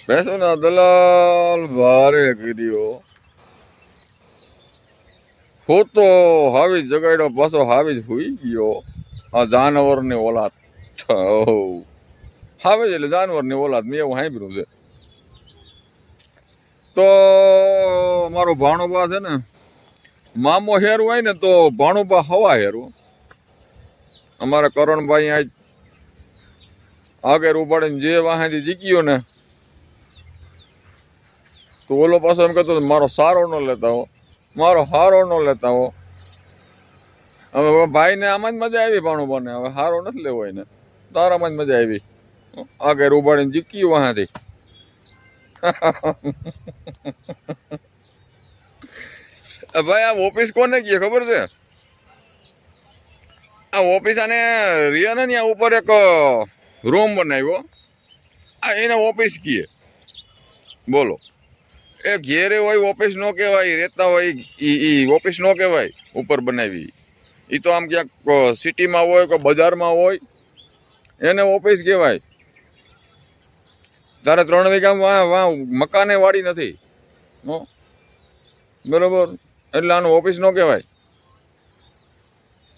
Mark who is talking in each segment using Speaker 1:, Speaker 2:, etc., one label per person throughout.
Speaker 1: ભેંસોના દલાલ ભારે કીધો ખોતો હાવી જગાડ્યો પાછો હાવી જ હુઈ ગયો. આ જાનવરની ઓલાદ હાવી એટલે જાનવરની ઓલાદ મેં એવું સાંભળ્યું છે. તો મારો ભાણોબા છે ને મામો હેરું હોય ને તો ભાણોબા હવા હેરું. અમારા કરણભાઈ આજ આગળ ઉપાડીને જે વાહેથી જીક્યો ને તો ઓલો પાછો એમ કહેતો મારો સારો ન લેતા હો, મારો હારો ન લેતા હો. હવે ભાઈને આમાં જ મજા આવી ભાણોબાને. હવે હારો નથી લેવો એને, તારામાં જ મજા આવી. આગળ ઉપાડીને જીક્યું વાહેથી. ભાઈ આ ઓફિસ કોને કીએ ખબર છે? આ ઓફિસ આને રિયા ને ત્યાં ઉપર એક રૂમ બનાવ્યો, આ એને ઓફિસ કીએ. બોલો, એ ઘેરે હોય ઓફિસ નો કહેવાય, રહેતા હોય ઈ ઓફિસ નો કહેવાય. ઉપર બનાવી એ તો આમ ક્યાંક સિટીમાં હોય કે બજારમાં હોય એને ઓફિસ કહેવાય. તારે 3 વીઘા મકાને વાડી નથી બરોબર, એટલે આનું ઓફિસ નો કહેવાય.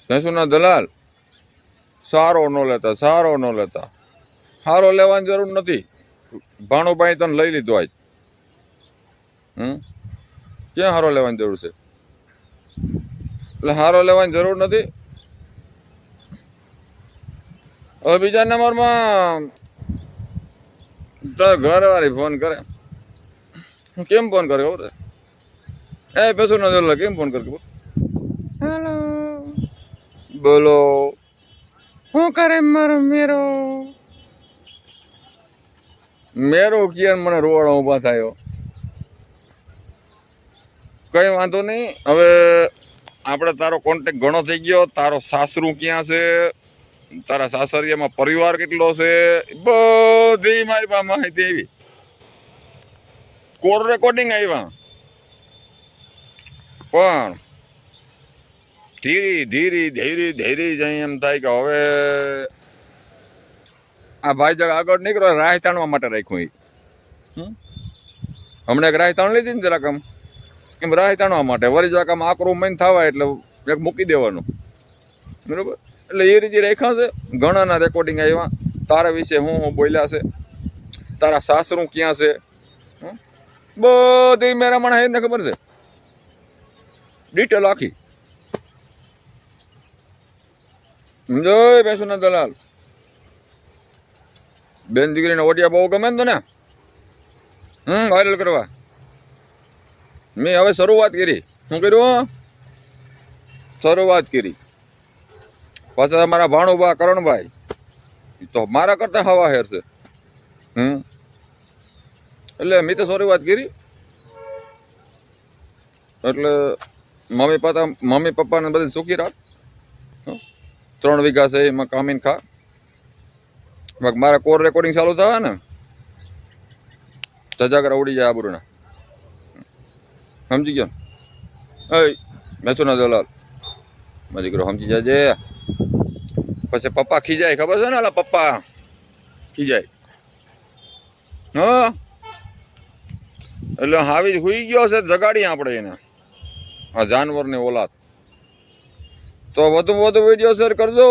Speaker 1: ભેંસોના દલાલ સારો ન લેતા, સારો ન લેતા. સારો લેવાની જરૂર નથી. ભાણુભાઈ તને લઈ લીધો આજ. ક્યાં હારો લેવાની જરૂર છે? એટલે હારો લેવાની જરૂર નથી. હવે બીજા નંબરમાં તાર ઘરવાળી ફોન કરે. કેમ ફોન કરે ખબર છે? એ ભેંસોના દલાલ કેમ ફોન કરે? હેલો, બોલો, શું કરે મારો મેરો? મેરો ક્યાં મને રોવાડો ઊભા થયો. કઈ વાંધો નહીં. હવે આપણે તારો કોન્ટેક્ટ ઘણો થઈ ગયો. તારો સાસરું ક્યાં છે, તારા સાસરિયામાં પરિવાર કેટલો છે, બધી મારી પાસે માહિતી આવી. કોલ રેકોર્ડિંગ આવ્યા. પણ ધીરે ધીરે ધીરે ધીરે જઈ એમ થાય કે હવે આ ભાઈ જગ આગળ નીકળો. રાહ તાણવા માટે રાખ્યું. હમણાં એક રાહ તાણ લીધી ને જરાક આમ એમ રાહ તાણવા માટે. વળી જરાક આમ આકરું મન થવાય એટલે એક મૂકી દેવાનું. બરોબર, એટલે એ રીતે રાખ્યા છે. ઘણાના રેકોર્ડિંગ આવ્યા તારા વિશે, હું બોલ્યા છે, તારા સાસરું ક્યાં છે, બધી મેરા મને એને ખબર છે. ડિટેલ આખી. સમજો ભેંસોના દલાલ. બેન દીકરીને ઓડિયા બહુ ગમે ને તને વાયરલ કરવા. મેં હવે શરૂઆત કરી. શું કર્યું? શરૂઆત કરી. પાછા અમારા ભાણુબા કરણભાઈ તો મારા કરતા હવા હેર છે. એટલે મેં તો શરૂઆત કરી. એટલે મમ્મી પપ્પાને બધી સુખી રાખ. 3 વીઘા છે એમાં કામીને ખા. મારા કોર રેકોર્ડિંગ ચાલુ થાય ને ધજાગરા ઉડી જાય આબરૂના. સમજી ગયો? એ ભેંસોના દલાલ મારી દીકરો સમજી જાજે. પછી પપ્પા ખીજાય, ખબર છે ને? અલા પપ્પા ખીજાય. એટલે હાવી જ હુઈ ગયો છે, જગાડી આપણે એને. આ જાનવરની ઓલાદ. તો વધુ વિડીયો શેર કરજો.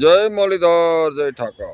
Speaker 1: જય મુરલીધર, જય ઠાકર.